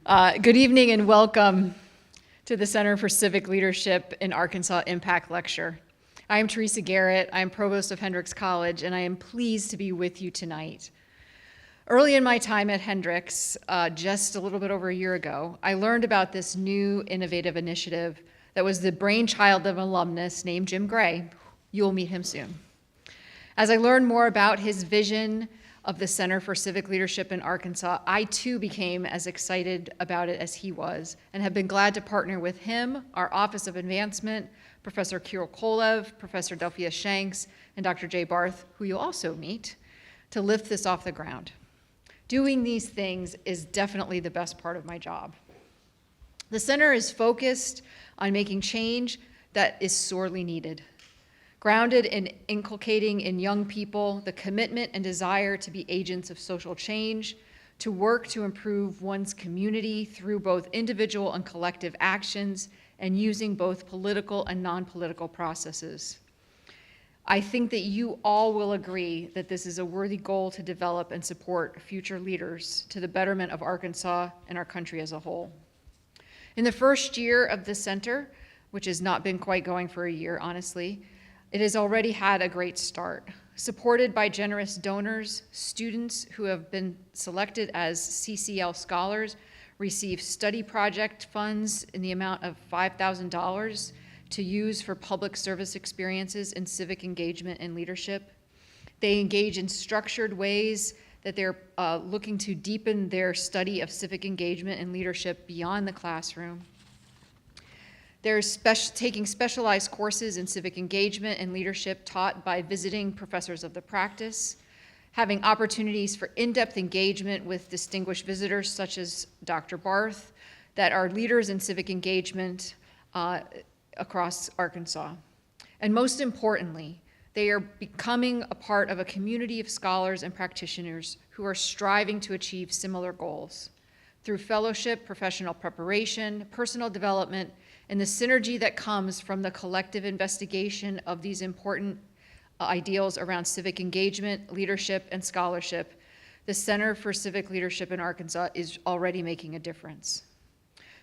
Good evening and welcome to the Center for Civic Leadership in Arkansas Impact Lecture. I am Teresa Garrett. I am Provost of Hendrix College, and I am pleased to be with you tonight. Early in my time at Hendrix, just a little bit over a year ago, I learned about this new innovative initiative that was the brainchild of an alumnus named Jim Gray. You will meet him soon. As I learned more about his vision of the Center for Civic Leadership in Arkansas, I too became as excited about it as he was, and have been glad to partner with him, our Office of Advancement, Professor Kirill Kolev, Professor Delphia Shanks, and Dr. Jay Barth, who you'll also meet, to lift this off the ground. Doing these things is definitely the best part of my job. The center is focused on making change that is sorely needed, grounded in inculcating in young people the commitment and desire to be agents of social change, to work to improve one's community through both individual and collective actions, and using both political and non-political processes. I think that you all will agree that this is a worthy goal to develop and support future leaders to the betterment of Arkansas and our country as a whole. In the first year of the center, which has not been quite going for a year, honestly, it has already had a great start. Supported by generous donors, students who have been selected as CCL scholars receive study project funds in the amount of $5,000 to use for public service experiences in civic engagement and leadership. They engage in structured ways that they're looking to deepen their study of civic engagement and leadership beyond the classroom. They're taking specialized courses in civic engagement and leadership taught by visiting professors of the practice, having opportunities for in-depth engagement with distinguished visitors such as Dr. Barth that are leaders in civic engagement across Arkansas. And most importantly, they are becoming a part of a community of scholars and practitioners who are striving to achieve similar goals through fellowship, professional preparation, personal development, and the synergy that comes from the collective investigation of these important ideals around civic engagement, leadership, and scholarship. The Center for Civic Leadership in Arkansas is already making a difference.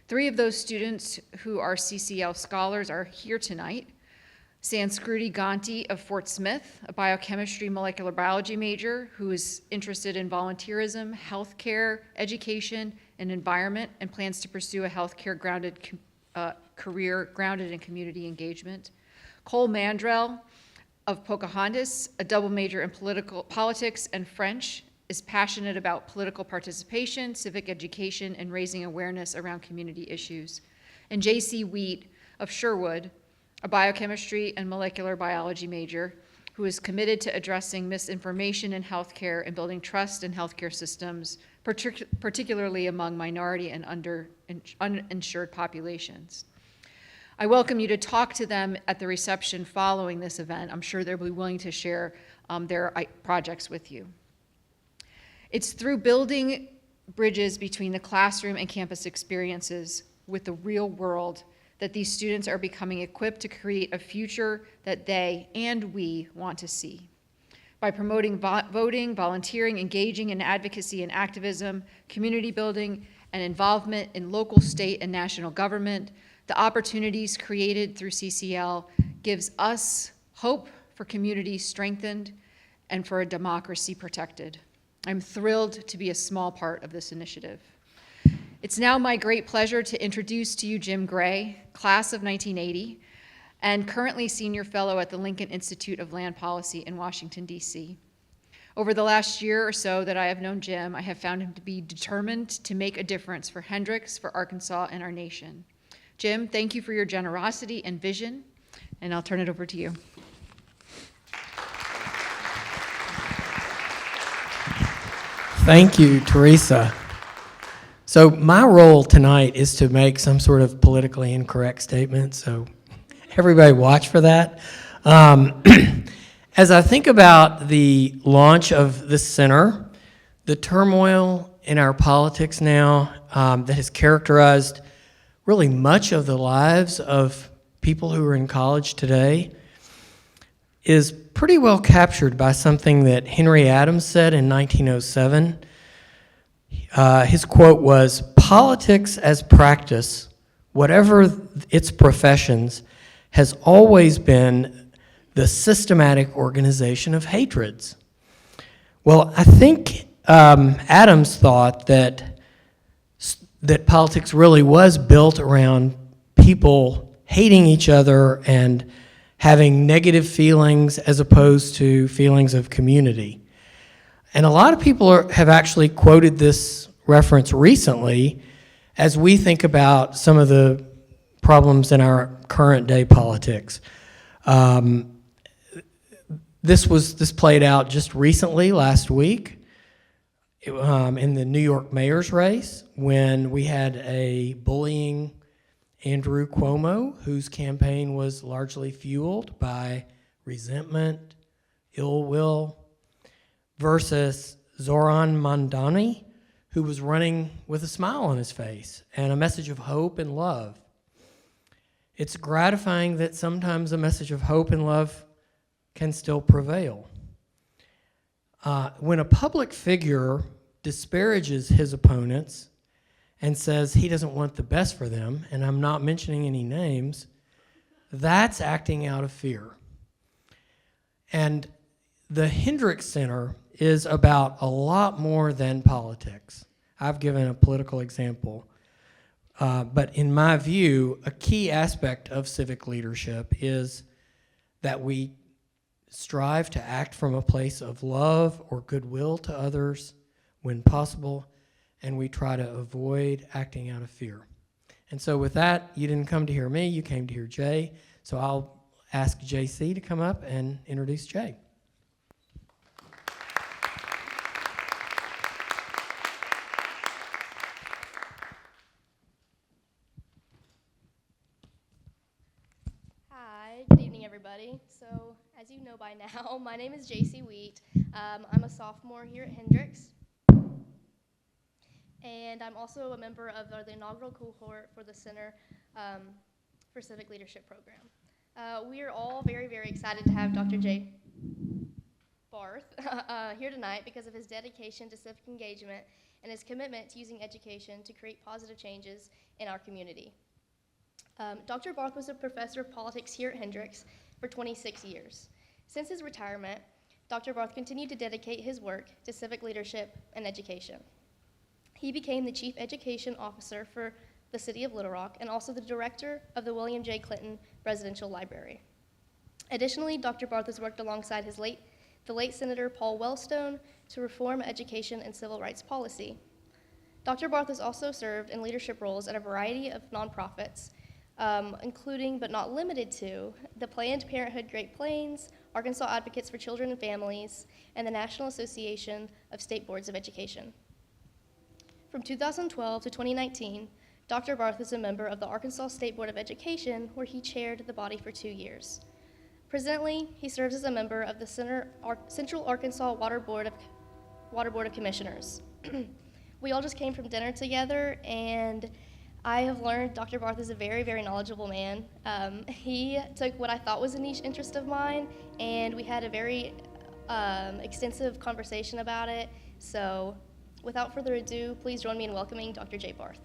3 of those students who are CCL scholars are here tonight. Sanskruti Ganti of Fort Smith, a biochemistry molecular biology major who is interested in volunteerism, healthcare, education, and environment, and plans to pursue a healthcare grounded career grounded in community engagement. Cole Mandrell of Pocahontas, a double major in politics and French, is passionate about political participation, civic education, and raising awareness around community issues. And J.C. Wheat of Sherwood, a biochemistry and molecular biology major who is committed to addressing misinformation in healthcare and building trust in healthcare systems, particularly among minority and uninsured populations. I welcome you to talk to them at the reception following this event. I'm sure they'll be willing to share their projects with you. It's through building bridges between the classroom and campus experiences with the real world that these students are becoming equipped to create a future that they and we want to see. By promoting voting, volunteering, engaging in advocacy and activism, community building, and involvement in local, state, and national government, the opportunities created through CCL gives us hope for communities strengthened and for a democracy protected. I'm thrilled to be a small part of this initiative. It's now my great pleasure to introduce to you Jim Gray, class of 1980, and currently senior fellow at the Lincoln Institute of Land Policy in Washington, D.C. Over the last year or so that I have known Jim, I have found him to be determined to make a difference for Hendrix, for Arkansas, and our nation. Jim, thank you for your generosity and vision, and I'll turn it over to you. Thank you, Teresa. So my role tonight is to make some sort of politically incorrect statement, so everybody watch for that. As I think about the launch of the center, the turmoil in our politics now that has characterized really much of the lives of people who are in college today is pretty well captured by something that Henry Adams said in 1907. His quote was, politics as practice, whatever its professions, has always been the systematic organization of hatreds. Well, I think Adams thought that politics really was built around people hating each other and having negative feelings as opposed to feelings of community. And a lot of people have actually quoted this reference recently as we think about some of the problems in our current day politics. This played out just recently, last week, in the New York mayor's race, when we had a bullying Andrew Cuomo, whose campaign was largely fueled by resentment, ill will, versus Zoran Mandani, who was running with a smile on his face and a message of hope and love. It's gratifying that sometimes a message of hope and love can still prevail. When a public figure disparages his opponents and says he doesn't want the best for them, and I'm not mentioning any names, that's acting out of fear. And the Hendrix Center is about a lot more than politics. I've given a political example. But in my view, a key aspect of civic leadership is that we strive to act from a place of love or goodwill to others when possible, and we try to avoid acting out of fear. And so with that, you didn't come to hear me, you came to hear Jay. So I'll ask JC to come up and introduce Jay. Hi, good evening, everybody. So, as you know by now, my name is JC Wheat. I'm a sophomore here at Hendrix. And I'm also a member of the inaugural cohort for the Center for Civic Leadership program. We are all very, very excited to have Dr. J. Barth here tonight because of his dedication to civic engagement and his commitment to using education to create positive changes in our community. Dr. Barth was a professor of politics here at Hendrix for 26 years. Since his retirement, Dr. Barth continued to dedicate his work to civic leadership and education. He became the Chief Education Officer for the City of Little Rock and also the Director of the William J. Clinton Residential Library. Additionally, Dr. Barth has worked alongside the late Senator Paul Wellstone to reform education and civil rights policy. Dr. Barth has also served in leadership roles at a variety of nonprofits, including but not limited to the Planned Parenthood Great Plains, Arkansas Advocates for Children and Families, and the National Association of State Boards of Education. From 2012 to 2019, Dr. Barth was a member of the Arkansas State Board of Education, where he chaired the body for 2 years. Presently, he serves as a member of the Central Arkansas Water Board of Commissioners. We all just came from dinner together, and I have learned Dr. Barth is a very, very knowledgeable man. He took what I thought was a niche interest of mine, and we had a very extensive conversation about it. So, without further ado, please join me in welcoming Dr. J. Barth.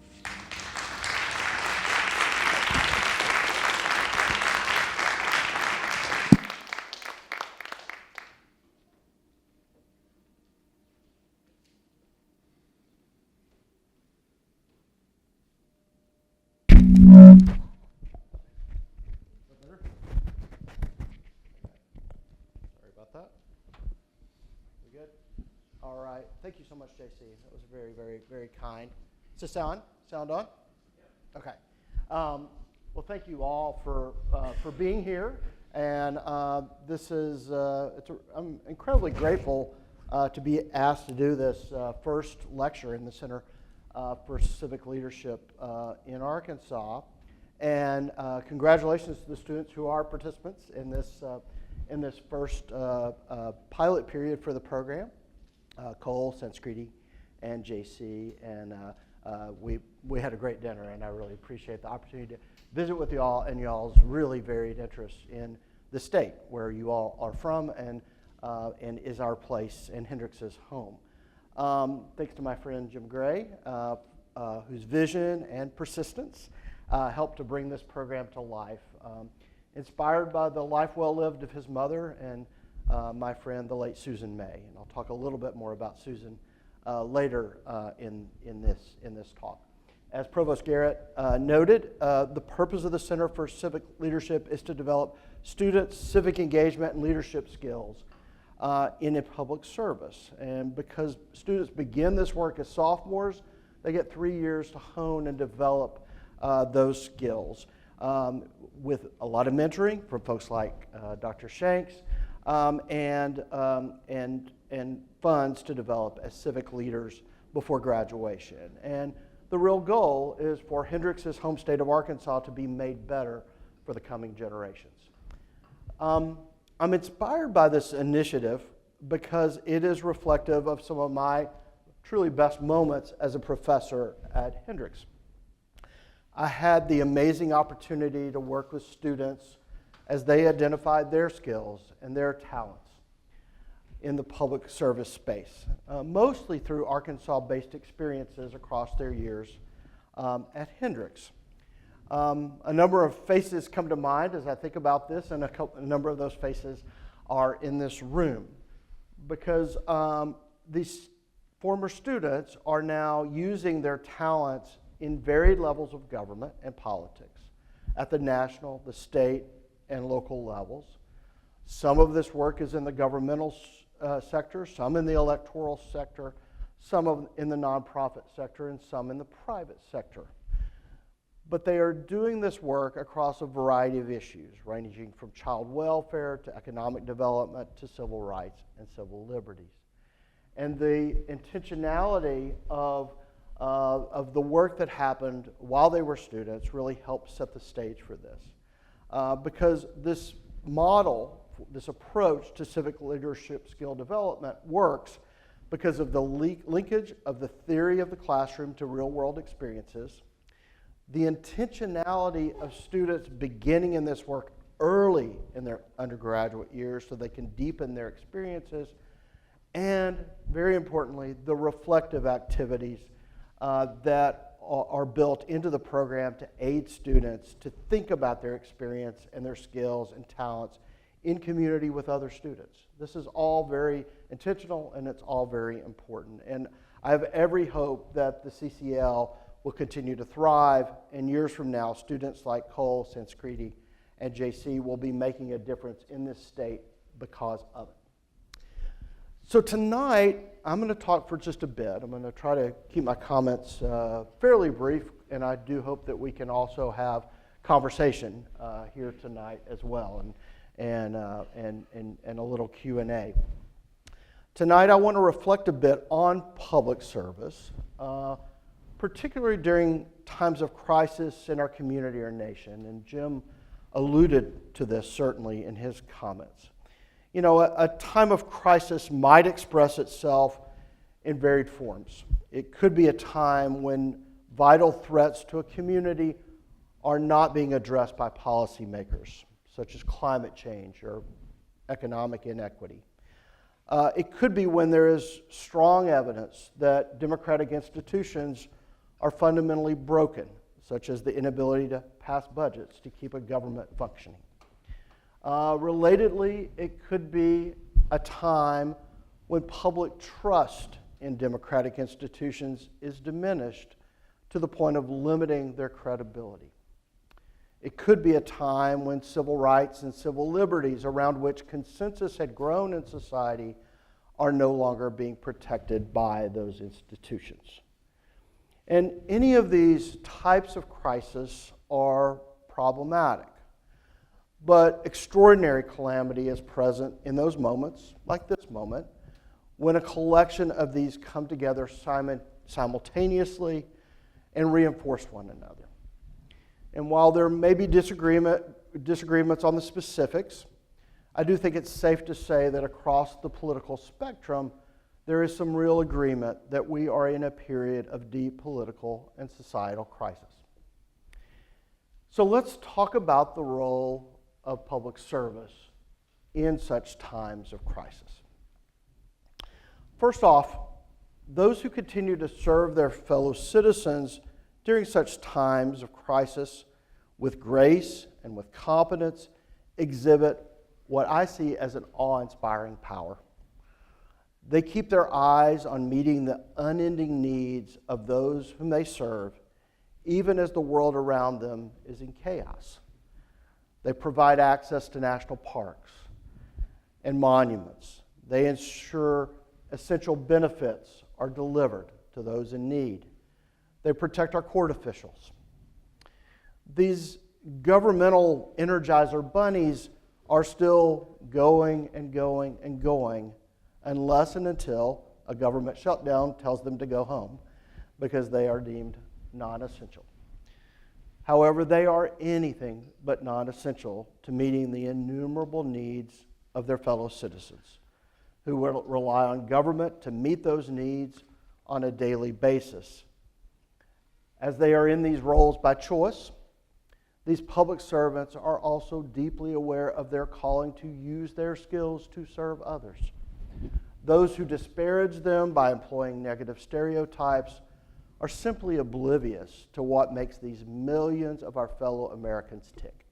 All right. Thank you so much, JC. That was very, very, very kind. Is this on? Sound on? Yeah. Okay. Well, thank you all for being here. And this is, I'm incredibly grateful to be asked to do this first lecture in the Center for Civic Leadership in Arkansas. And congratulations to the students who are participants in this first pilot period for the program. Cole, Sanskriti, and JC, and we had a great dinner, and I really appreciate the opportunity to visit with you all and y'all's really varied interests in the state where you all are from and is our place and Hendrix's home. Thanks to my friend Jim Gray whose vision and persistence helped to bring this program to life. Inspired by the life well lived of his mother and my friend, the late Susan May. And I'll talk a little bit more about Susan later in this talk. As Provost Garrett noted, the purpose of the Center for Civic Leadership is to develop students' civic engagement and leadership skills in a public service. And because students begin this work as sophomores, they get 3 years to hone and develop those skills with a lot of mentoring from folks like Dr. Shanks and funds to develop as civic leaders before graduation. And the real goal is for Hendrix's home state of Arkansas to be made better for the coming generations. I'm inspired by this initiative because it is reflective of some of my truly best moments as a professor at Hendrix. I had the amazing opportunity to work with students as they identified their skills and their talents in the public service space, mostly through Arkansas-based experiences across their years at Hendrix. A number of faces come to mind as I think about this, and a number of those faces are in this room because these former students are now using their talents in varied levels of government and politics at the national, the state, and local levels. Some of this work is in the governmental sector, some in the electoral sector, some in the nonprofit sector, and some in the private sector. But they are doing this work across a variety of issues, ranging from child welfare to economic development to civil rights and civil liberties. And the intentionality of the work that happened while they were students really helped set the stage for this. Because this model, this approach to civic leadership skill development works because of the linkage of the theory of the classroom to real-world experiences, the intentionality of students beginning in this work early in their undergraduate years so they can deepen their experiences, and very importantly, the reflective activities that are built into the program to aid students to think about their experience and their skills and talents in community with other students. This is all very intentional and it's all very important. And I have every hope that the CCL will continue to thrive, and years from now, students like Cole, Sanskriti, and JC will be making a difference in this state because of it. So tonight, I'm going to talk for just a bit. I'm going to try to keep my comments fairly brief, and I do hope that we can also have conversation here tonight as well, and a little Q&A. Tonight, I want to reflect a bit on public service, particularly during times of crisis in our community or nation, and Jim alluded to this certainly in his comments. You know, a time of crisis might express itself in varied forms. It could be a time when vital threats to a community are not being addressed by policymakers, such as climate change or economic inequity. It could be when there is strong evidence that democratic institutions are fundamentally broken, such as the inability to pass budgets to keep a government functioning. Relatedly, it could be a time when public trust in democratic institutions is diminished to the point of limiting their credibility. It could be a time when civil rights and civil liberties around which consensus had grown in society are no longer being protected by those institutions. And any of these types of crises are problematic. But extraordinary calamity is present in those moments, like this moment, when a collection of these come together simultaneously and reinforce one another. And while there may be disagreements on the specifics, I do think it's safe to say that across the political spectrum, there is some real agreement that we are in a period of deep political and societal crisis. So let's talk about the role of public service in such times of crisis. First off, those who continue to serve their fellow citizens during such times of crisis with grace and with competence exhibit what I see as an awe-inspiring power. They keep their eyes on meeting the unending needs of those whom they serve, even as the world around them is in chaos. They provide access to national parks and monuments. They ensure essential benefits are delivered to those in need. They protect our court officials. These governmental Energizer bunnies are still going and going and going unless and until a government shutdown tells them to go home because they are deemed non-essential. However, they are anything but non-essential to meeting the innumerable needs of their fellow citizens who will rely on government to meet those needs on a daily basis. As they are in these roles by choice, these public servants are also deeply aware of their calling to use their skills to serve others. Those who disparage them by employing negative stereotypes are simply oblivious to what makes these millions of our fellow Americans tick.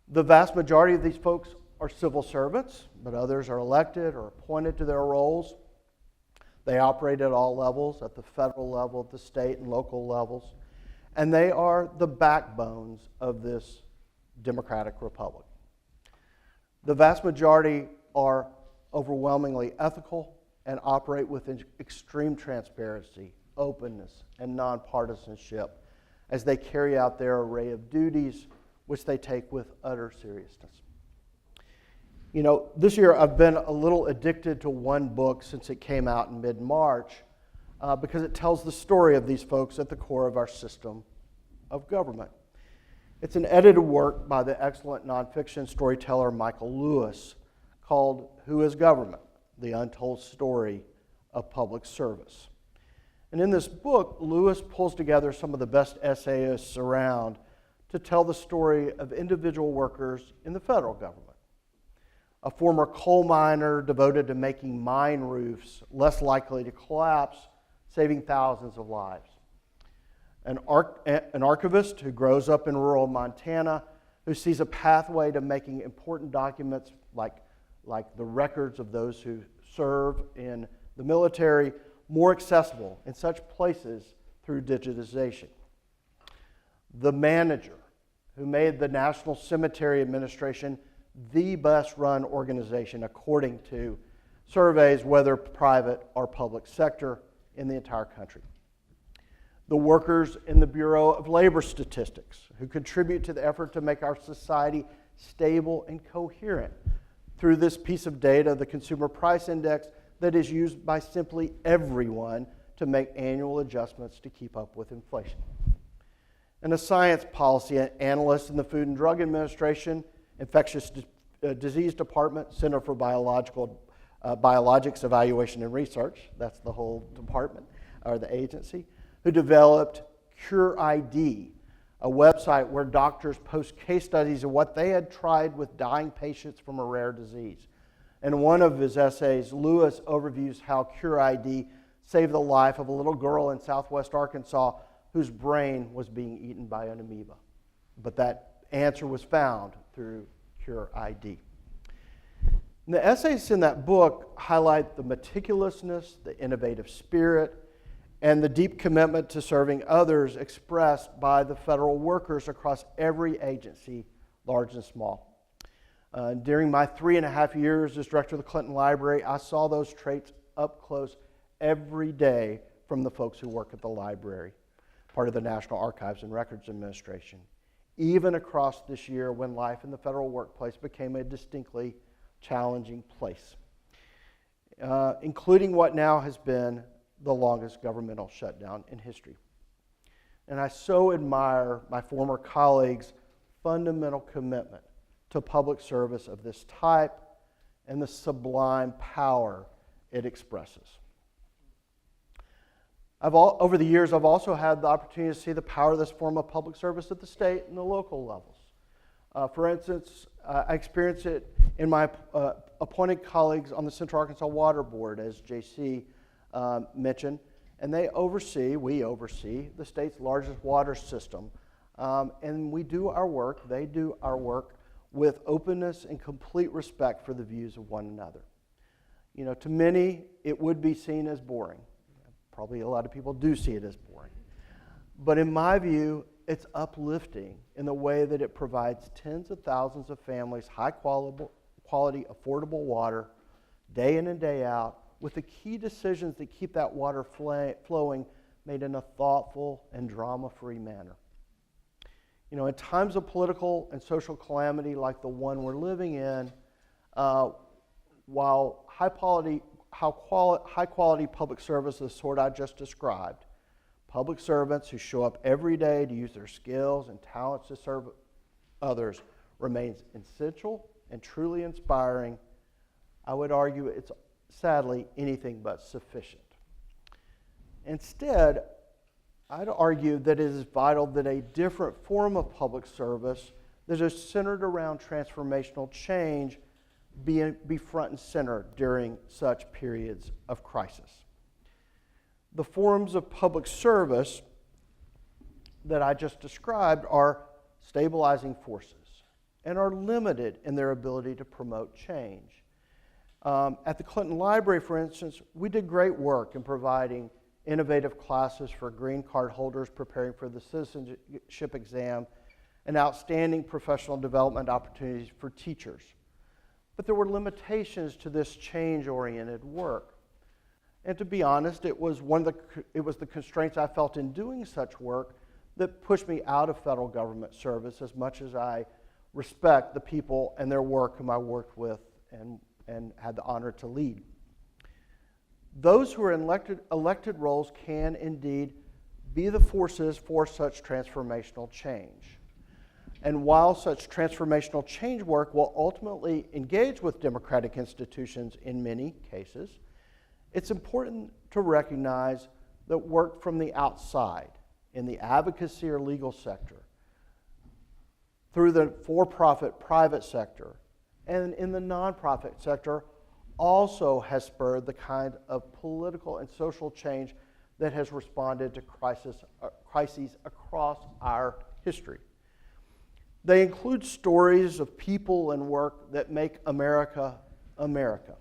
The vast majority of these folks are civil servants, but others are elected or appointed to their roles. They operate at all levels, at the federal level, at the state and local levels, and they are the backbones of this democratic republic. The vast majority are overwhelmingly ethical and operate with extreme transparency, openness, and nonpartisanship as they carry out their array of duties, which they take with utter seriousness. You know, this year I've been a little addicted to one book since it came out in mid-March because it tells the story of these folks at the core of our system of government. It's an edited work by the excellent nonfiction storyteller Michael Lewis called Who is Government? The Untold Story of Public Service. And in this book, Lewis pulls together some of the best essayists around to tell the story of individual workers in the federal government. A former coal miner devoted to making mine roofs less likely to collapse, saving thousands of lives. An archivist who grows up in rural Montana who sees a pathway to making important documents like the records of those who serve in the military more accessible in such places through digitization. The manager who made the National Cemetery Administration the best run organization according to surveys, whether private or public sector, in the entire country. The workers in the Bureau of Labor Statistics who contribute to the effort to make our society stable and coherent through this piece of data, the Consumer Price Index, that is used by simply everyone to make annual adjustments to keep up with inflation. And a science policy analyst in the Food and Drug Administration, Infectious Disease Department, Center for Biologics Evaluation and Research, that's the whole department, or the agency, who developed Cure ID, a website where doctors post case studies of what they had tried with dying patients from a rare disease. In one of his essays, Lewis overviews how Cure ID saved the life of a little girl in southwest Arkansas whose brain was being eaten by an amoeba. But that answer was found through Cure ID. And the essays in that book highlight the meticulousness, the innovative spirit, and the deep commitment to serving others expressed by the federal workers across every agency, large and small. During my 3.5 years as director of the Clinton Library, I saw those traits up close every day from the folks who work at the library, part of the National Archives and Records Administration, even across this year when life in the federal workplace became a distinctly challenging place, including what now has been the longest governmental shutdown in history. And I so admire my former colleagues' fundamental commitment to public service of this type and the sublime power it expresses. Over the years, I've also had the opportunity to see the power of this form of public service at the state and the local levels. For instance, I experienced it in my appointed colleagues on the Central Arkansas Water Board, as JC mentioned, and we oversee the state's largest water system. And we do our work, they do our work with openness and complete respect for the views of one another. You know, to many, it would be seen as boring. Probably a lot of people do see it as boring. But in my view, it's uplifting in the way that it provides tens of thousands of families high quality, affordable water day in and day out, with the key decisions that keep that water flowing made in a thoughtful and drama-free manner. You know, in times of political and social calamity like the one we're living in, while high quality public service is the sort I just described, public servants who show up every day to use their skills and talents to serve others remains essential and truly inspiring. I would argue it's sadly anything but sufficient. Instead, I'd argue that it is vital that a different form of public service that is centered around transformational change be front and center during such periods of crisis. The forms of public service that I just described are stabilizing forces and are limited in their ability to promote change. At the Clinton Library, for instance, we did great work in providing innovative classes for green card holders preparing for the citizenship exam and outstanding professional development opportunities for teachers. But there were limitations to this change-oriented work. And to be honest, it was the constraints I felt in doing such work that pushed me out of federal government service, as much as I respect the people and their work whom I worked with and had the honor to lead. Those who are in elected roles can indeed be the forces for such transformational change. And while such transformational change work will ultimately engage with democratic institutions in many cases, it's important to recognize that work from the outside, in the advocacy or legal sector, through the for-profit private sector, and in the nonprofit sector, also has spurred the kind of political and social change that has responded to crises across our history. They include stories of people and work that make America, America.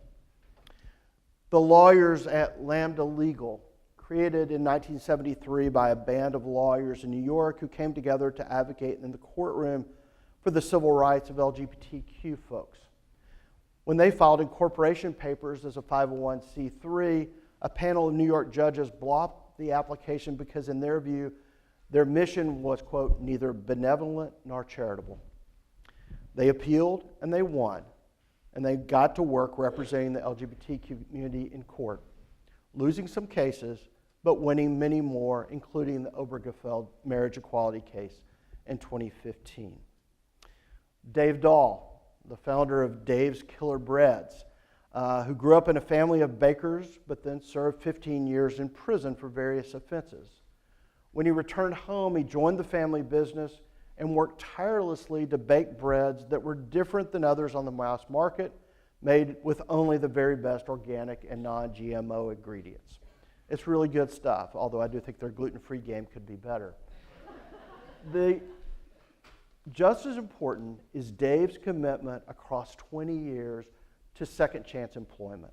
The lawyers at Lambda Legal, created in 1973 by a band of lawyers in New York who came together to advocate in the courtroom for the civil rights of LGBTQ folks. When they filed incorporation papers as a 501c3, a panel of New York judges blocked the application because, in their view, their mission was, quote, neither benevolent nor charitable. They appealed and they won, and they got to work representing the LGBTQ community in court, losing some cases, but winning many more, including the Obergefell marriage equality case in 2015. Dave Dahl, the founder of Dave's Killer Breads, who grew up in a family of bakers, but then served 15 years in prison for various offenses. When he returned home, he joined the family business and worked tirelessly to bake breads that were different than others on the mass market, made with only the very best organic and non-GMO ingredients. It's really good stuff, although I do think their gluten-free game could be better. Just as important is Dave's commitment across 20 years to second chance employment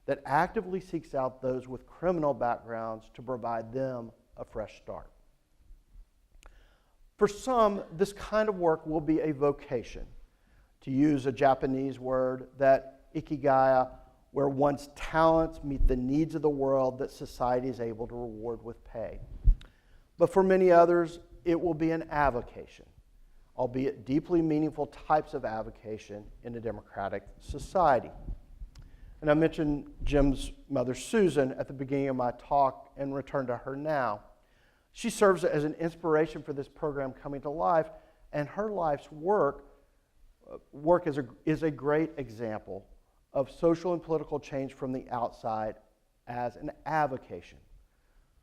that actively seeks out those with criminal backgrounds to provide them a fresh start. For some, this kind of work will be a vocation, to use a Japanese word, that ikigai, where one's talents meet the needs of the world that society is able to reward with pay. But for many others, it will be an avocation, albeit deeply meaningful types of avocation in a democratic society. And I mentioned Jim's mother, Susan, at the beginning of my talk and return to her now. She serves as an inspiration for this program coming to life, and her life's work is a great example of social and political change from the outside as an avocation.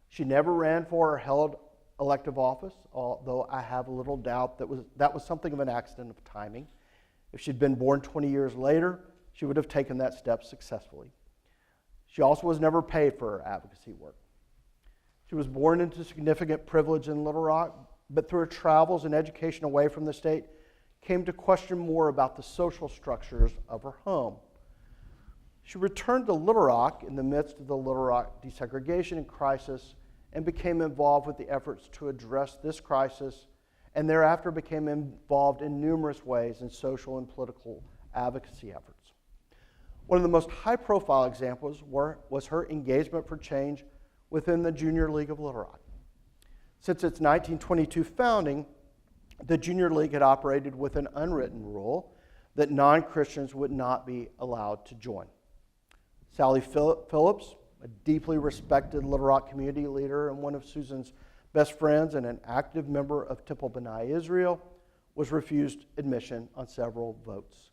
She never ran for or held elective office, although I have a little doubt that was something of an accident of timing. If she'd been born 20 years later, she would have taken that step successfully. She also was never paid for her advocacy work. She was born into significant privilege in Little Rock, but through her travels and education away from the state, came to question more about the social structures of her home. She returned to Little Rock in the midst of the Little Rock desegregation and crisis and became involved with the efforts to address this crisis, and thereafter became involved in numerous ways in social and political advocacy efforts. One of the most high-profile examples was her engagement for change within the Junior League of Little Rock. Since its 1922 founding, the Junior League had operated with an unwritten rule that non-Christians would not be allowed to join. Sally Phillips, a deeply respected Little Rock community leader and one of Susan's best friends and an active member of Temple B'nai Israel, was refused admission on several votes.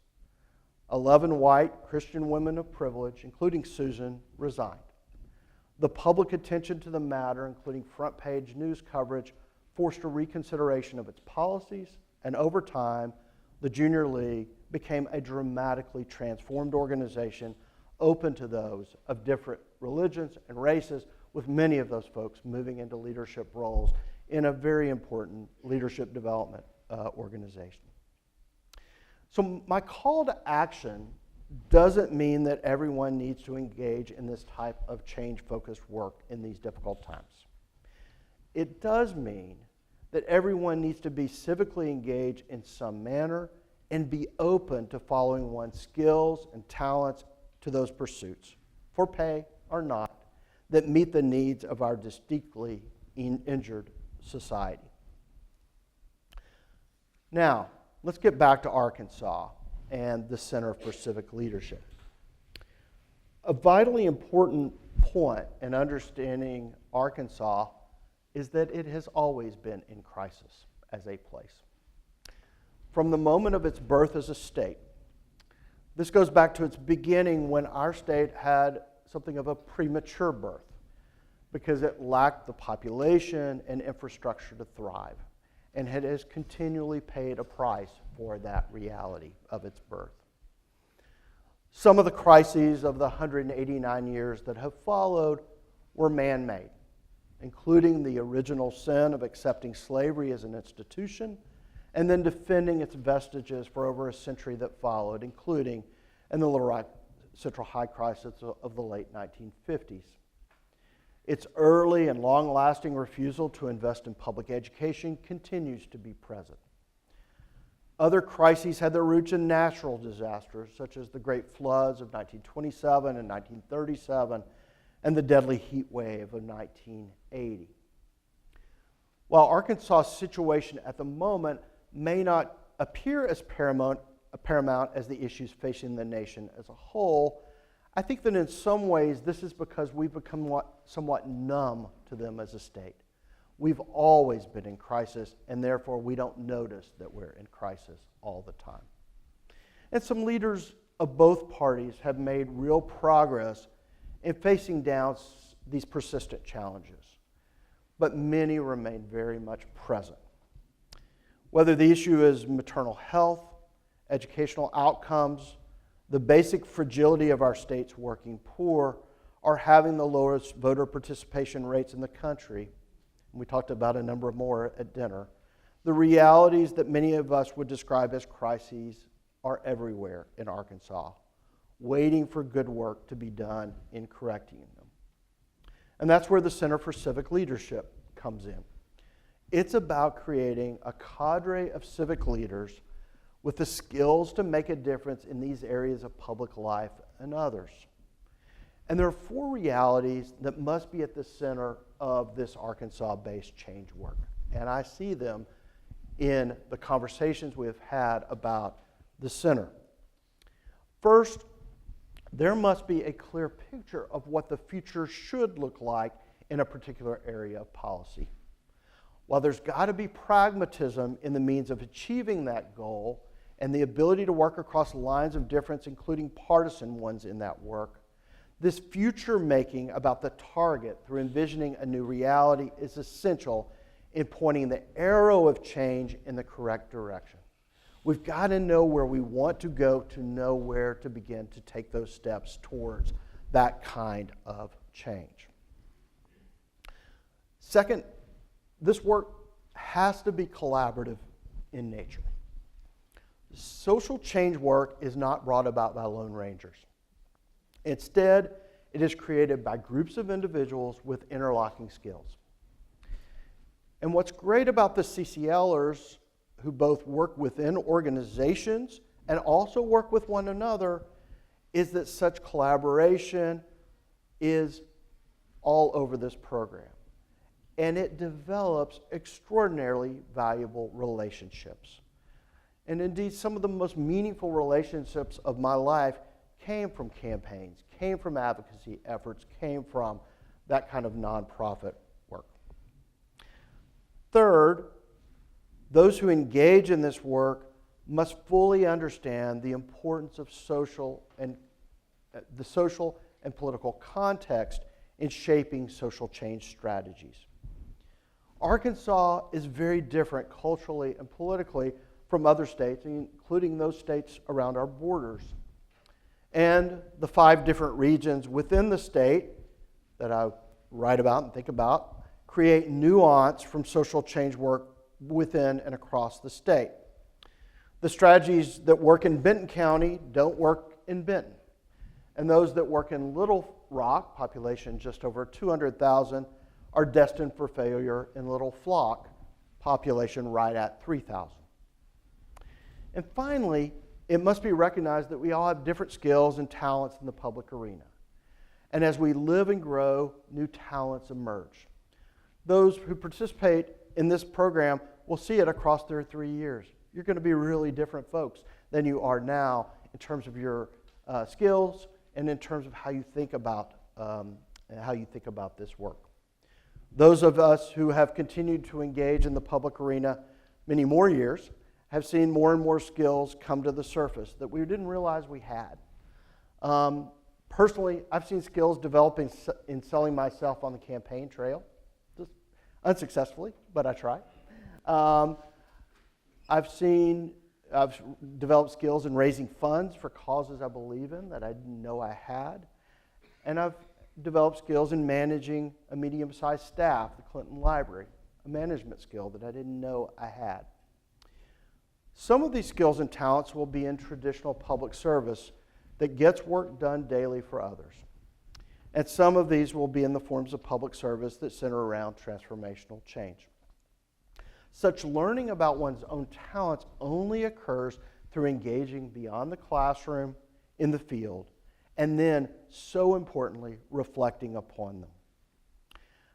11 white Christian women of privilege, including Susan, resigned. The public attention to the matter, including front-page news coverage, forced a reconsideration of its policies, and over time, the Junior League became a dramatically transformed organization open to those of different religions and races, with many of those folks moving into leadership roles in a very important leadership development organization. So my call to action doesn't mean that everyone needs to engage in this type of change-focused work in these difficult times. It does mean that everyone needs to be civically engaged in some manner and be open to following one's skills and talents to those pursuits, for pay or not, that meet the needs of our distinctly injured society. Now, let's get back to Arkansas and the Center for Civic Leadership. A vitally important point in understanding Arkansas is that it has always been in crisis as a place. From the moment of its birth as a state, this goes back to its beginning when our state had something of a premature birth because it lacked the population and infrastructure to thrive, and it has continually paid a price for that reality of its birth. Some of the crises of the 189 years that have followed were man-made, including the original sin of accepting slavery as an institution and then defending its vestiges for over a century that followed, including in the Little Rock Central High crisis of the late 1950s. Its early and long-lasting refusal to invest in public education continues to be present. Other crises had their roots in natural disasters, such as the Great Floods of 1927 and 1937, and the deadly heat wave of 1980. While Arkansas' situation at the moment may not appear as paramount as the issues facing the nation as a whole, I think that in some ways this is because we've become somewhat numb to them as a state. We've always been in crisis, and therefore we don't notice that we're in crisis all the time. And some leaders of both parties have made real progress in facing down these persistent challenges, but many remain very much present. Whether the issue is maternal health, educational outcomes, the basic fragility of our state's working poor, or having the lowest voter participation rates in the country, and we talked about a number more at dinner, the realities that many of us would describe as crises are everywhere in Arkansas, waiting for good work to be done in correcting them. And that's where the Center for Civic Leadership comes in. It's about creating a cadre of civic leaders with the skills to make a difference in these areas of public life and others. And there are four realities that must be at the center of this Arkansas-based change work. And I see them in the conversations we have had about the center. First, there must be a clear picture of what the future should look like in a particular area of policy. While there's got to be pragmatism in the means of achieving that goal and the ability to work across lines of difference, including partisan ones in that work, this future making about the target through envisioning a new reality is essential in pointing the arrow of change in the correct direction. We've got to know where we want to go to know where to begin to take those steps towards that kind of change. Second, this work has to be collaborative in nature. Social change work is not brought about by Lone Rangers. Instead, it is created by groups of individuals with interlocking skills. And what's great about the CCLers, who both work within organizations and also work with one another, is that such collaboration is all over this program. And it develops extraordinarily valuable relationships. And indeed, some of the most meaningful relationships of my life came from campaigns, came from advocacy efforts, came from that kind of nonprofit work. Third, those who engage in this work must fully understand the importance of the social and political context in shaping social change strategies. Arkansas is very different culturally and politically from other states, including those states around our borders. And the 5 different regions within the state that I write about and think about create nuance from social change work within and across the state. The strategies that work in Benton County don't work in Benton. And those that work in Little Rock, population just over 200,000, are destined for failure in Little Flock, population right at 3,000. And finally, it must be recognized that we all have different skills and talents in the public arena. And as we live and grow, new talents emerge. Those who participate in this program will see it across their 3 years. You're going to be really different folks than you are now in terms of your skills and in terms of how you think about this work. Those of us who have continued to engage in the public arena many more years have seen more and more skills come to the surface that we didn't realize we had. Personally, I've seen skills developing in selling myself on the campaign trail, just unsuccessfully, but I tried. I've developed skills in raising funds for causes I believe in that I didn't know I had. And I've developed skills in managing a medium-sized staff, the Clinton Library, a management skill that I didn't know I had. Some of these skills and talents will be in traditional public service that gets work done daily for others. And some of these will be in the forms of public service that center around transformational change. Such learning about one's own talents only occurs through engaging beyond the classroom, in the field, and then, so importantly, reflecting upon them.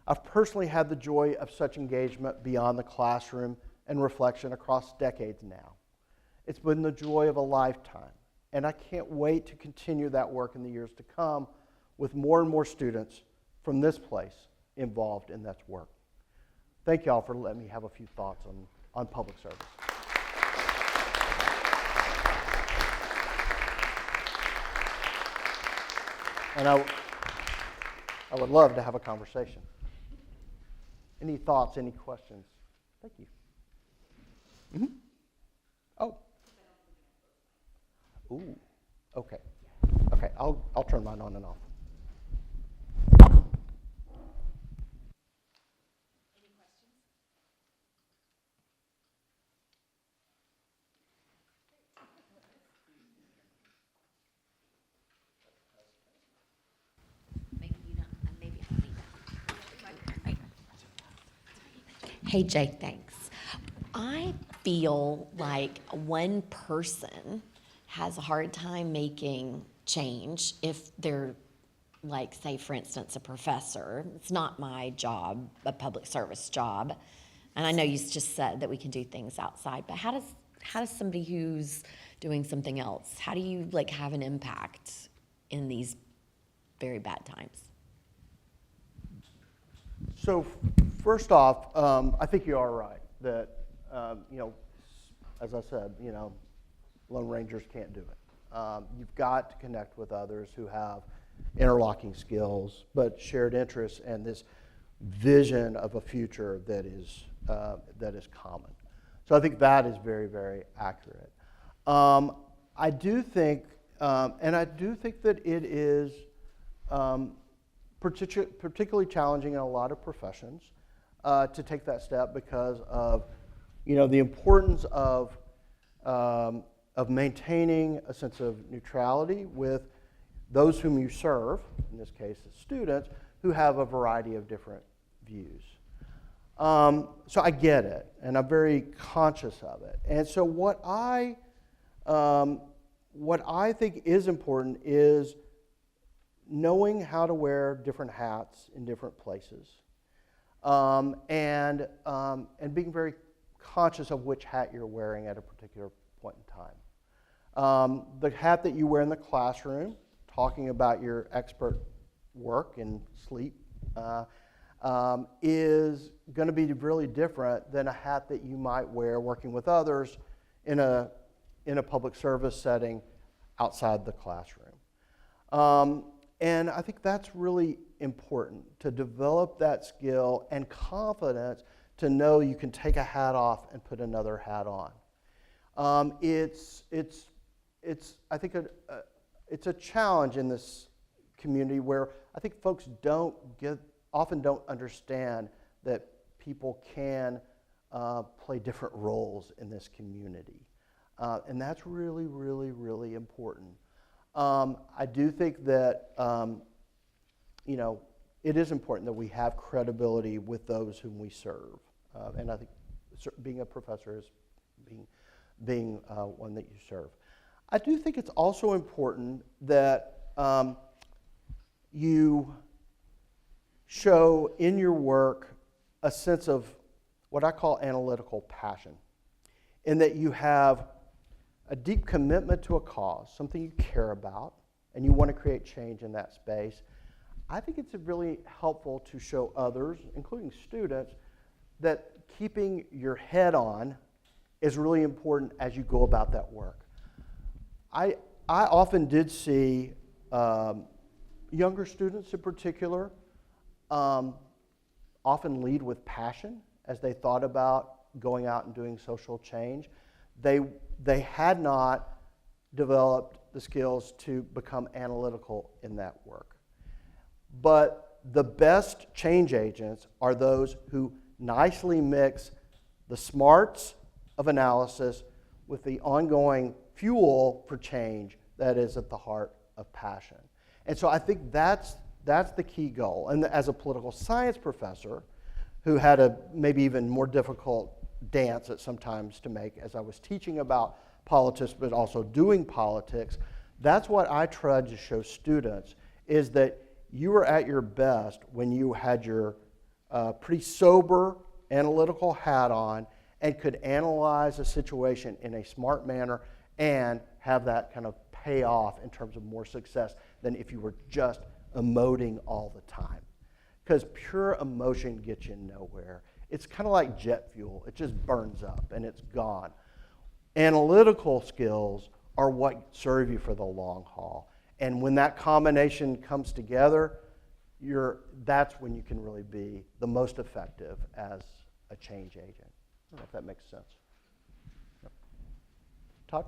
I've personally had the joy of such engagement beyond the classroom and reflection across decades now. It's been the joy of a lifetime, and I can't wait to continue that work in the years to come with more and more students from this place involved in that work. Thank you all for letting me have a few thoughts on public service. And I would love to have a conversation. Any thoughts, any questions? Thank you. Mm-hmm. Oh. Ooh, okay. Okay, I'll turn mine on and off. Hey, Jay, thanks. I feel like one person has a hard time making change if they're, like, say, for instance, a professor. It's not my job, a public service job. And I know you just said that we can do things outside, but how does somebody who's doing something else, how do you, like, have an impact in these very bad times? So first off, I think you are right that, as I said, Lone Rangers can't do it. You've got to connect with others who have interlocking skills, but shared interests and this vision of a future that is common. So I think that is very, very accurate. I do think that it is particularly challenging in a lot of professions to take that step because of, the importance of maintaining a sense of neutrality with those whom you serve, in this case, the students, who have a variety of different views. So I get it, and I'm very conscious of it. And so what I think is important is knowing how to wear different hats in different places, and being very conscious of which hat you're wearing at a particular point in time. The hat that you wear in the classroom, talking about your expert work and sleep, is going to be really different than a hat that you might wear working with others in a public service setting outside the classroom. And I think that's really important, to develop that skill and confidence to know you can take a hat off and put another hat on. I think it's a challenge in this community where I think folks often don't understand that people can play different roles in this community. And that's really, really, really important. I do think that, it is important that we have credibility with those whom we serve. And I think being a professor is being one that you serve. I do think it's also important that you show in your work a sense of what I call analytical passion, in that you have a deep commitment to a cause, something you care about, and you want to create change in that space. I think it's really helpful to show others, including students, that keeping your head on is really important as you go about that work. I often did see younger students in particular often lead with passion as they thought about going out and doing social change. They had not developed the skills to become analytical in that work. But the best change agents are those who nicely mix the smarts of analysis with the ongoing fuel for change that is at the heart of passion. And so I think that's the key goal. And as a political science professor who had a maybe even more difficult dance at sometimes to make as I was teaching about politics but also doing politics, that's what I tried to show students, is that you were at your best when you had your pretty sober analytical hat on and could analyze a situation in a smart manner and have that kind of pay off in terms of more success than if you were just emoting all the time. Because pure emotion gets you nowhere. It's kind of like jet fuel. It just burns up and it's gone. Analytical skills are what serve you for the long haul. And when that combination comes together, that's when you can really be the most effective as a change agent. I don't know if that makes sense. Yep. Todd?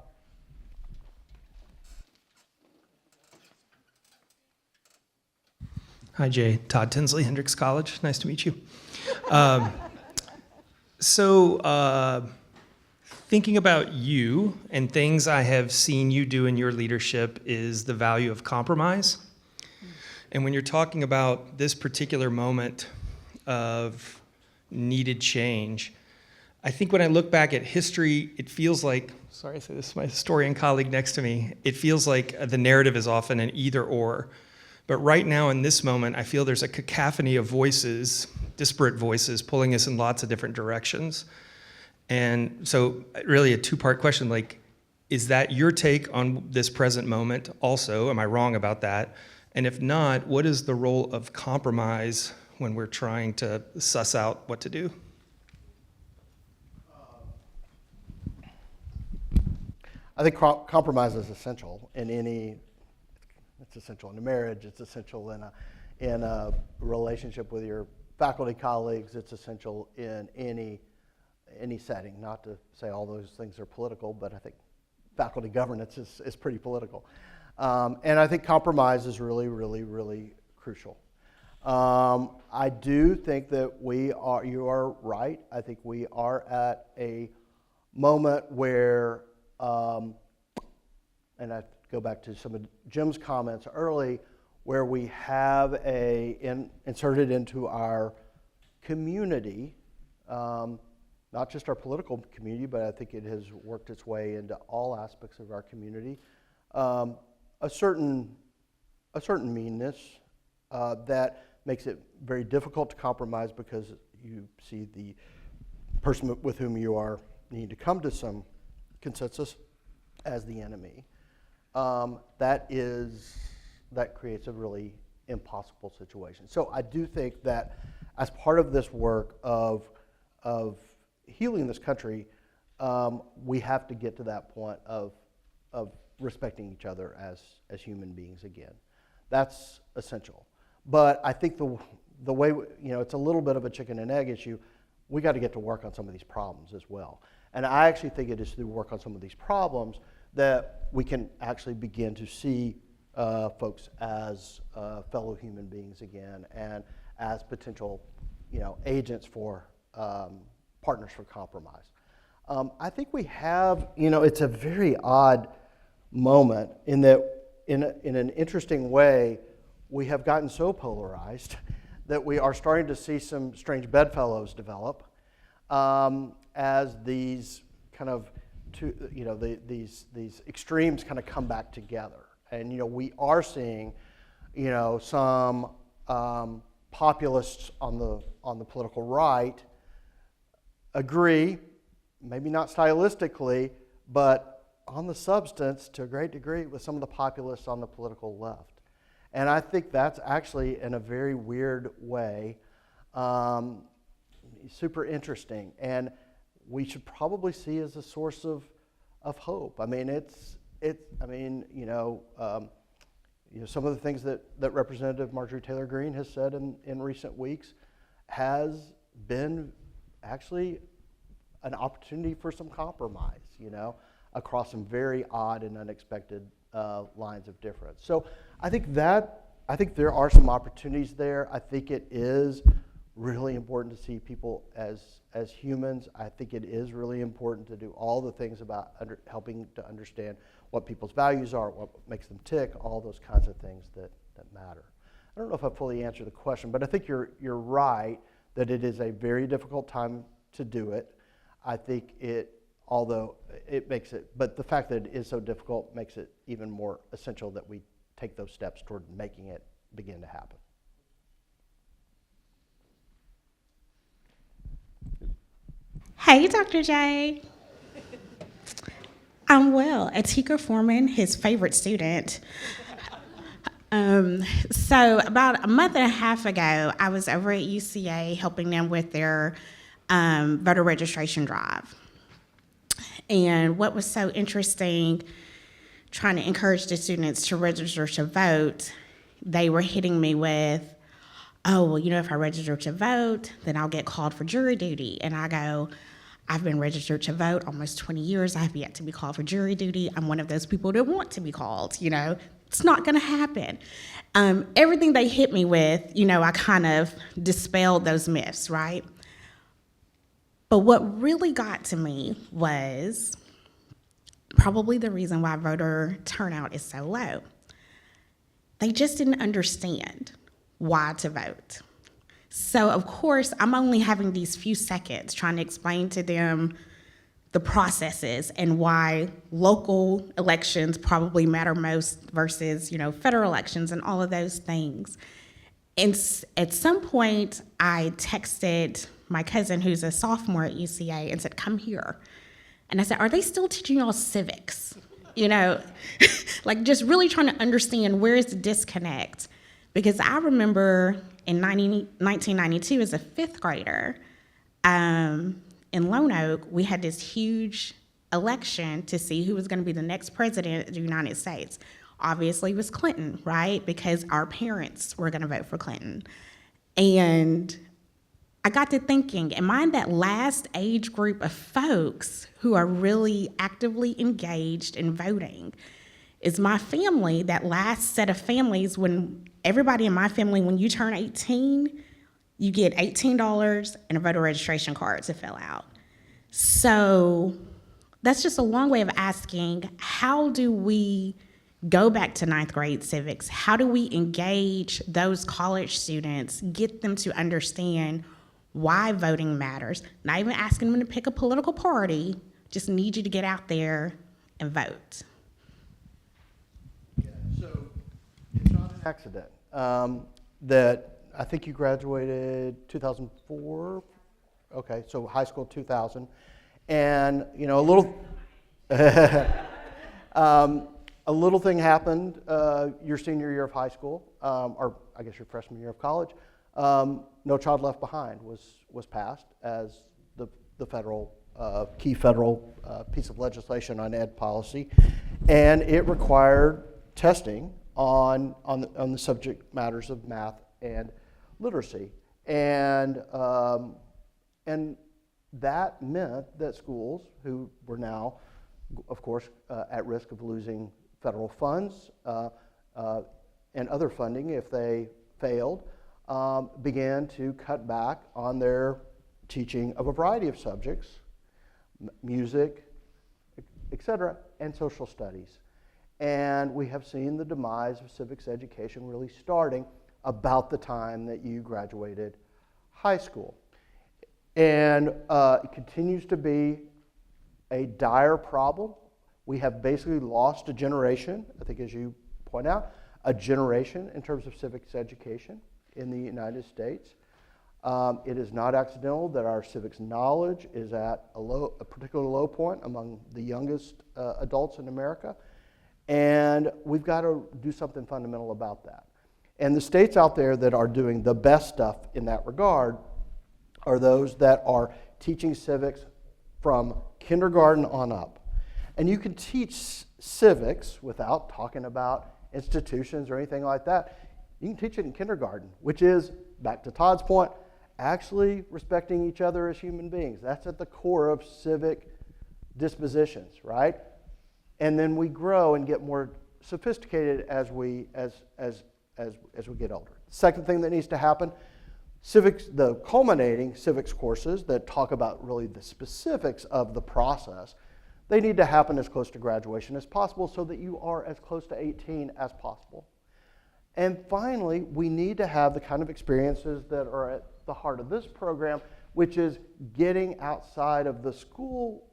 Hi, Jay. Todd Tinsley, Hendrix College. Nice to meet you. Thinking about you and things I have seen you do in your leadership is the value of compromise. And when you're talking about this particular moment of needed change, I think when I look back at history, it feels like, sorry I say this, my historian colleague next to me, it feels like the narrative is often an either or. But right now in this moment, I feel there's a cacophony of voices, disparate voices, pulling us in lots of different directions. And so really a two-part question, like, is that your take on this present moment also? Am I wrong about that? And if not, what is the role of compromise when we're trying to suss out what to do? I think compromise is essential in it's essential in a marriage, it's essential in a relationship with your faculty colleagues, it's essential in any setting. Not to say all those things are political, but I think faculty governance is pretty political. And I think compromise is really, really, really crucial. I do think that you are right. I think we are at a moment where, and I go back to some of Jim's comments early, where we have inserted into our community, not just our political community, but I think it has worked its way into all aspects of our community, a certain meanness that makes it very difficult to compromise because you see the person with whom you are needing to come to some consensus as the enemy. That creates a really impossible situation. So I do think that as part of this work of healing this country, we have to get to that point of respecting each other as human beings again. That's essential. But I think the way, it's a little bit of a chicken and egg issue. We got to get to work on some of these problems as well. And I actually think it is through work on some of these problems that we can actually begin to see folks as fellow human beings again, and as potential, agents for partners for compromise. I think we have, it's a very odd moment in that, in an interesting way, we have gotten so polarized that we are starting to see some strange bedfellows develop as these kind of these extremes kind of come back together. And we are seeing some populists on the political right agree, maybe not stylistically, but on the substance to a great degree with some of the populists on the political left. And I think that's actually, in a very weird way, super interesting. And we should probably see as a source of hope. I mean, some of the things that Representative Marjorie Taylor Greene has said in recent weeks has been actually an opportunity for some compromise, across some very odd and unexpected lines of difference. So I think there are some opportunities there. I think it is really important to see people as humans. I think it is really important to do all the things about helping to understand what people's values are, what makes them tick, all those kinds of things that matter. I don't know if I fully answered the question, but I think you're right that it is a very difficult time to do it. I think but the fact that it is so difficult makes it even more essential that we take those steps toward making it begin to happen. Hey, Dr. J. I'm well. Atika Foreman, his favorite student. So about a month and a half ago, I was over at UCA helping them with their voter registration drive. And what was so interesting, trying to encourage the students to register to vote, they were hitting me with, oh, well, if I register to vote, then I'll get called for jury duty. And I go, I've been registered to vote almost 20 years. I have yet to be called for jury duty. I'm one of those people that want to be called, It's not going to happen. Everything they hit me with, I kind of dispelled those myths, right? But what really got to me was probably the reason why voter turnout is so low. They just didn't understand why to vote. So, of course, I'm only having these few seconds trying to explain to them the processes and why local elections probably matter most versus, federal elections and all of those things. And at some point, I texted my cousin, who's a sophomore at UCA, and said, come here. And I said, are they still teaching y'all civics? Just really trying to understand where is the disconnect. Because I remember in 1992 as a fifth grader, in Lone Oak, we had this huge election to see who was going to be the next president of the United States. Obviously, it was Clinton, right? Because our parents were going to vote for Clinton. And I got to thinking, am I in that last age group of folks who are really actively engaged in voting? is my family, that last set of families, when everybody in my family, when you turn 18, you get $18 and a voter registration card to fill out. So that's just a long way of asking, how do we go back to ninth grade civics? How do we engage those college students, get them to understand why voting matters? Not even asking them to pick a political party, just need you to get out there and vote. Yeah, so it's not an accident that I think you graduated 2004. Okay, so high school 2000, and you know a little thing happened your senior year of high school, or I guess your freshman year of college. No Child Left Behind was passed as the federal key federal piece of legislation on ed policy, and it required testing on the subject matters of math and literacy, and that meant that schools who were now, of course, at risk of losing federal funds and other funding if they failed, began to cut back on their teaching of a variety of subjects, music, etc., and social studies. And we have seen the demise of civics education really starting about the time that you graduated high school. And it continues to be a dire problem. We have basically lost a generation, I think as you point out, a generation in terms of civics education in the United States. It is not accidental that our civics knowledge is at a particularly low point among the youngest adults in America. And we've got to do something fundamental about that. And the states out there that are doing the best stuff in that regard are those that are teaching civics from kindergarten on up. And you can teach civics without talking about institutions or anything like that. You can teach it in kindergarten, which is, back to Todd's point, actually respecting each other as human beings. That's at the core of civic dispositions, right? And then we grow and get more sophisticated as we get older. Second thing that needs to happen, civics, the culminating civics courses that talk about really the specifics of the process, they need to happen as close to graduation as possible so that you are as close to 18 as possible. And finally, we need to have the kind of experiences that are at the heart of this program, which is getting outside of the school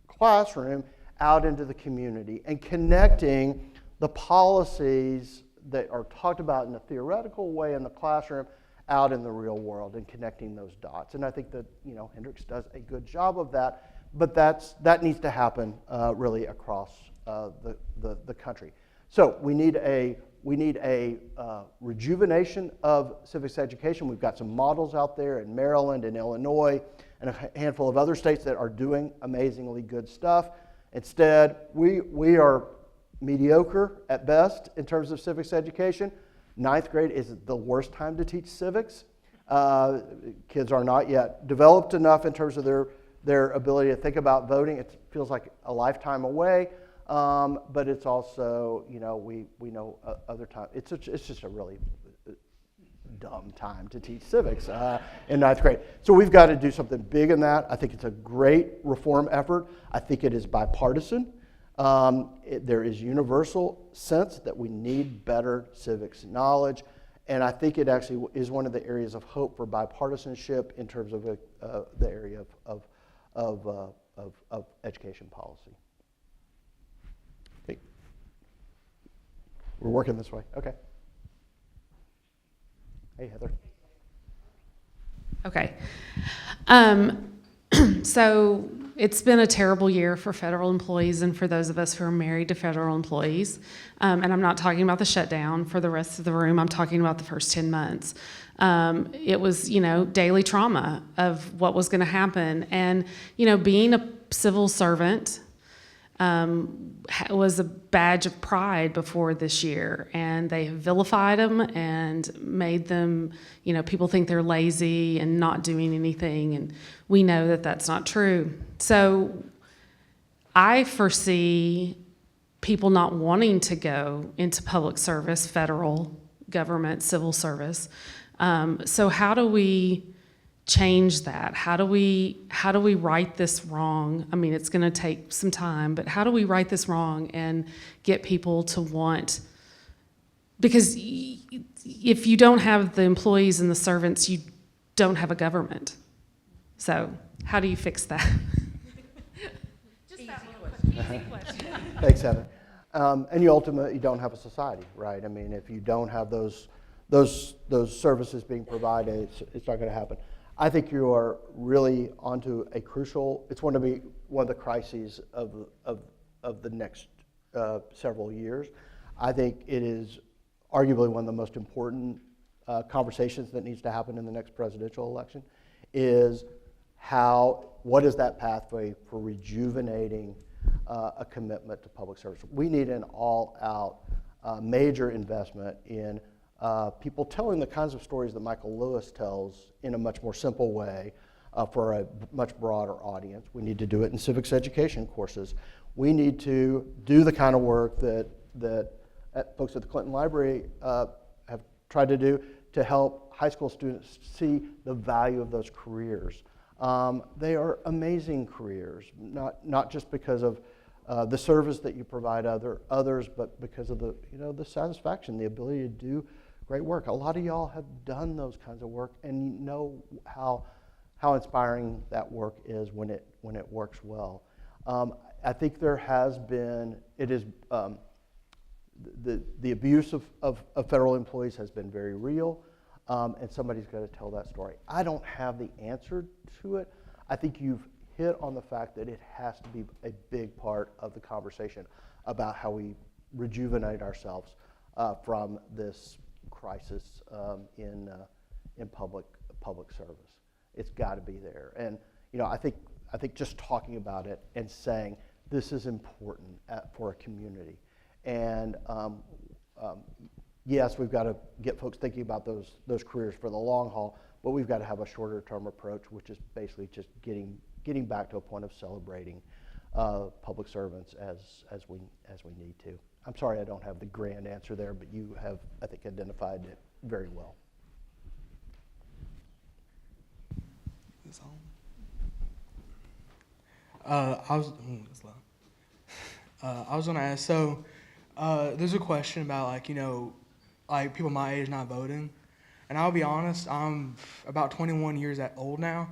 classroom out into the community and connecting the policies that are talked about in a theoretical way in the classroom out in the real world and connecting those dots. And I think that Hendrix does a good job of that, but that needs to happen really across the country. So we need a rejuvenation of civics education. We've got some models out there in Maryland and Illinois and a handful of other states that are doing amazingly good stuff. Instead, we are mediocre at best in terms of civics education. Ninth grade is the worst time to teach civics. Kids are not yet developed enough in terms of their ability to think about voting. It feels like a lifetime away, but it's also, we know other times. It's just a really dumb time to teach civics in ninth grade. So we've got to do something big in that. I think it's a great reform effort. I think it is bipartisan. There is universal sense that we need better civics knowledge, and I think it actually is one of the areas of hope for bipartisanship in terms of the area of education policy. Okay. We're working this way. Okay. Hey, Heather. Okay. So it's been a terrible year for federal employees and for those of us who are married to federal employees. And I'm not talking about the shutdown for the rest of the room. I'm talking about the first 10 months. It was, daily trauma of what was going to happen. And, being a civil servant was a badge of pride before this year, and they vilified them and made them, people think they're lazy and not doing anything, and we know that that's not true. So I foresee people not wanting to go into public service, federal government, civil service. So how do we change that? How do we right this wrong? I mean, it's going to take some time, but how do we right this wrong and get people to want? Because if you don't have the employees and the servants, you don't have a government. So how do you fix that? Just that one easy question. Thanks, Heather. And you ultimately don't have a society, right? I mean, if you don't have those services being provided, it's not going to happen. I think you are really onto a crucial. It's going to be one of the crises of the next several years. I think it is arguably one of the most important conversations that needs to happen in the next presidential election. Is what is that pathway for rejuvenating a commitment to public service? We need an all-out major investment in people telling the kinds of stories that Michael Lewis tells in a much more simple way for a much broader audience. We need to do it in civics education courses. We need to do the kind of work that folks at the Clinton Library have tried to do to help high school students see the value of those careers. They are amazing careers, not just because of the service that you provide others, but because of the satisfaction, the ability to do great work. A lot of y'all have done those kinds of work, and you know how inspiring that work is when it works well. I think there has been the abuse of federal employees has been very real. And somebody's got to tell that story. I don't have the answer to it. I think you've hit on the fact that it has to be a big part of the conversation about how we rejuvenate ourselves from this crisis in public service. It's got to be there. And I think just talking about it and saying this is important for a community. And yes, we've got to get folks thinking about those careers for the long haul, but we've got to have a shorter term approach, which is basically just getting back to a point of celebrating public servants as we need to. I'm sorry I don't have the grand answer there, but you have, I think, identified it very well. I was going to ask, so there's a question about like people my age not voting. And I'll be honest, I'm about 21 years old now.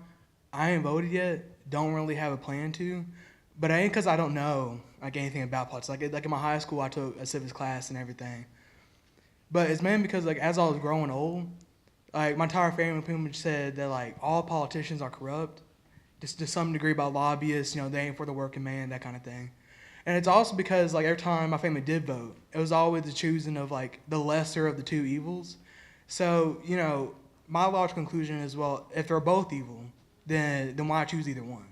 I ain't voted yet, don't really have a plan to, but it ain't because I don't know anything about politics. Like in my high school, I took a civics class and everything. But it's mainly because as I was growing old, my entire family pretty much said that all politicians are corrupt, just to some degree about lobbyists, they ain't for the working man, that kind of thing. And it's also because every time my family did vote, it was always the choosing of the lesser of the two evils. So, my logical conclusion is, well, if they're both evil, then why choose either one?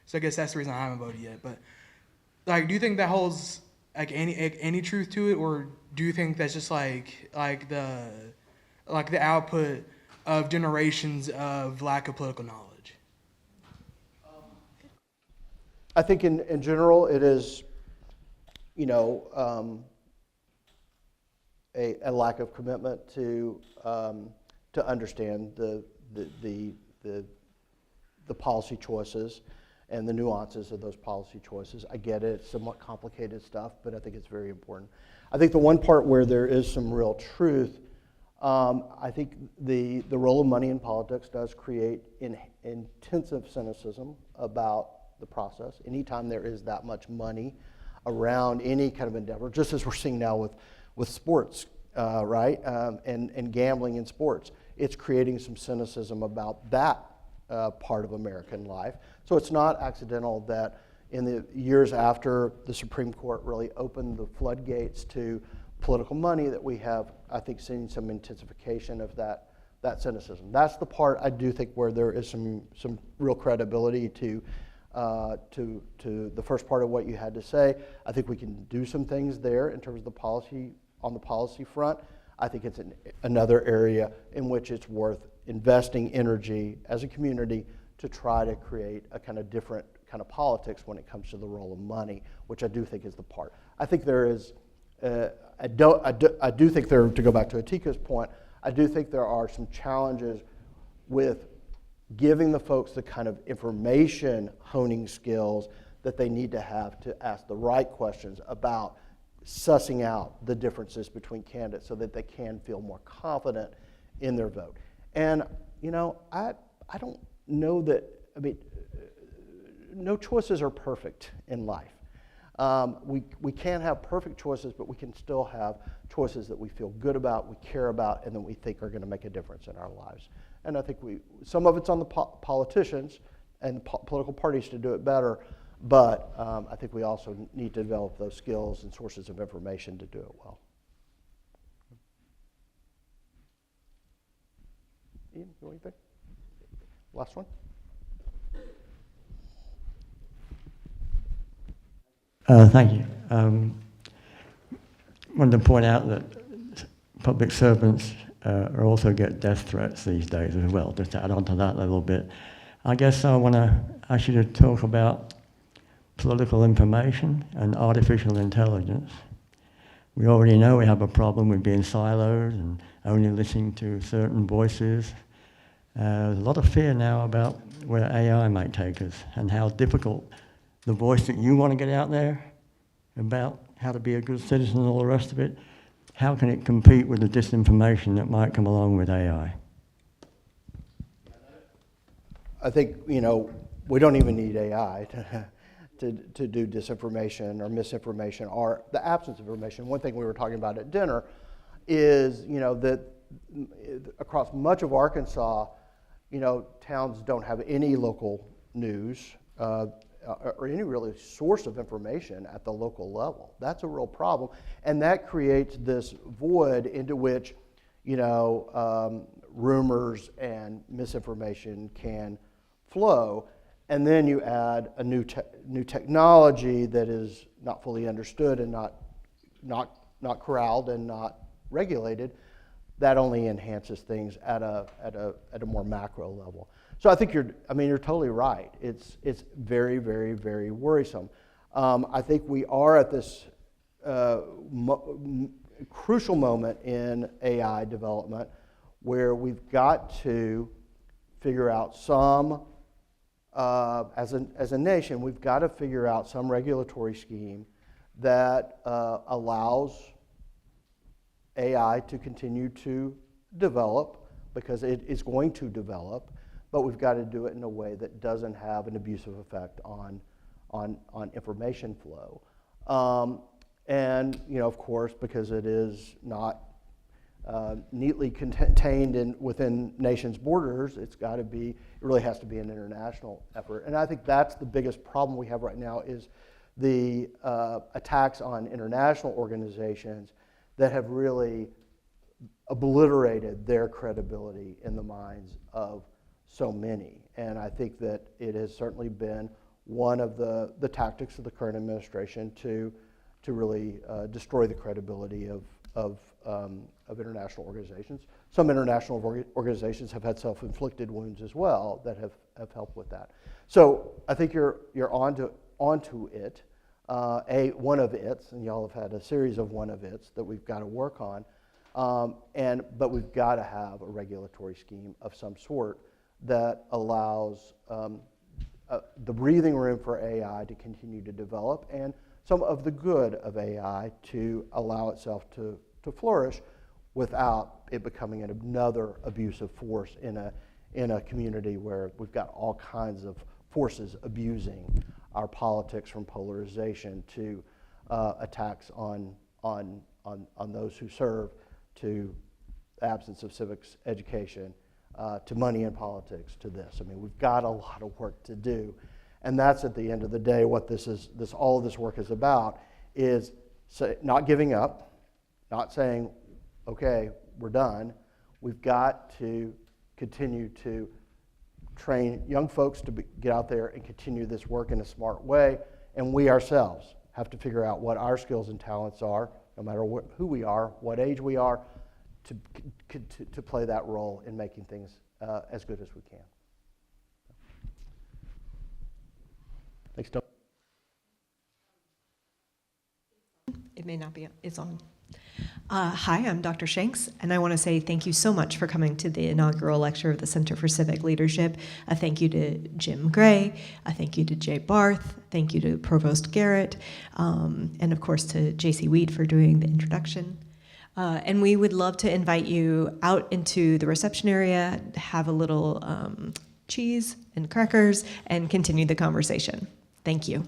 So I guess that's the reason I haven't voted yet. But do you think that holds any truth to it, or do you think that's just the output of generations of lack of political knowledge? I think in general it is, a lack of commitment to understand the policy choices and the nuances of those policy choices. I get it, it's somewhat complicated stuff, but I think it's very important. I think the one part where there is some real truth, I think the role of money in politics does create intensive cynicism about the process. Anytime there is that much money around any kind of endeavor, just as we're seeing now with sports, right, and gambling in sports, it's creating some cynicism about that part of American life. So it's not accidental that in the years after the Supreme Court really opened the floodgates to political money that we have, I think, seen some intensification of that cynicism. That's the part I do think where there is some real credibility to the first part of what you had to say. I think we can do some things there in terms of the policy, on the policy front. I think it's another area in which it's worth investing energy as a community to try to create a kind of different kind of politics when it comes to the role of money, which I do think is the part. I think there is, I do think there, to go back to Atika's point, I do think there are some challenges with giving the folks the kind of information honing skills that they need to have to ask the right questions about sussing out the differences between candidates so that they can feel more confident in their vote. And, you know, I don't know that, I mean, no choices are perfect in life. We can't have perfect choices, but we can still have choices that we feel good about, we care about, and that we think are going to make a difference in our lives. And I think some of it's on the politicians and political parties to do it better, but I think we also need to develop those skills and sources of information to do it well. Ian, you want anything? Last one? Thank you. Wanted to point out that public servants also get death threats these days as well, just to add on to that a little bit. I guess I want to ask you to talk about political information and artificial intelligence. We already know we have a problem with being siloed and only listening to certain voices. There's a lot of fear now about where AI might take us and how difficult the voice that you want to get out there about how to be a good citizen and all the rest of it, how can it compete with the disinformation that might come along with AI? I think, you know, we don't even need AI to do disinformation or misinformation or the absence of information. One thing we were talking about at dinner is, you know, that across much of Arkansas, you know, towns don't have any local news or any really source of information at the local level. That's a real problem. And that creates this void into which, you know, rumors and misinformation can flow. And then you add a new technology that is not fully understood and not corralled and not regulated. That only enhances things at a more macro level. So I think you're totally right. It's very, very, very worrisome. I think we are at this crucial moment in AI development where we've got to figure out some, as a nation, we've got to figure out some regulatory scheme that allows AI to continue to develop, because it is going to develop, but we've got to do it in a way that doesn't have an abusive effect on information flow. And, you know, of course, because it is not neatly contained within nations' borders, it really has to be an international effort. And I think that's the biggest problem we have right now is the attacks on international organizations that have really obliterated their credibility in the minds of so many. And I think that it has certainly been one of the tactics of the current administration to really destroy the credibility of international organizations. Some international organizations have had self-inflicted wounds as well that have helped with that. So I think you're onto it. One of its, and y'all have had a series of one of its that we've got to work on, but we've got to have a regulatory scheme of some sort that allows the breathing room for AI to continue to develop and some of the good of AI to allow itself to flourish without it becoming another abusive force in a community where we've got all kinds of forces abusing our politics, from polarization to attacks on those who serve, to the absence of civics education, to money in politics, to this. I mean, we've got a lot of work to do. And that's, at the end of the day, what all of this work is about, is not giving up, not saying, okay, we're done. We've got to continue to train young folks to get out there and continue this work in a smart way. And we ourselves have to figure out what our skills and talents are, no matter who we are, what age we are, to play that role in making things as good as we can. Thanks, Doug. It may not be, it's on. Hi, I'm Dr. Shanks, and I want to say thank you so much for coming to the inaugural lecture of the Center for Civic Leadership. A thank you to Jim Gray, a thank you to Jay Barth, thank you to Provost Garrett, and of course to J.C. Weed for doing the introduction. And we would love to invite you out into the reception area, have a little cheese and crackers, and continue the conversation. Thank you.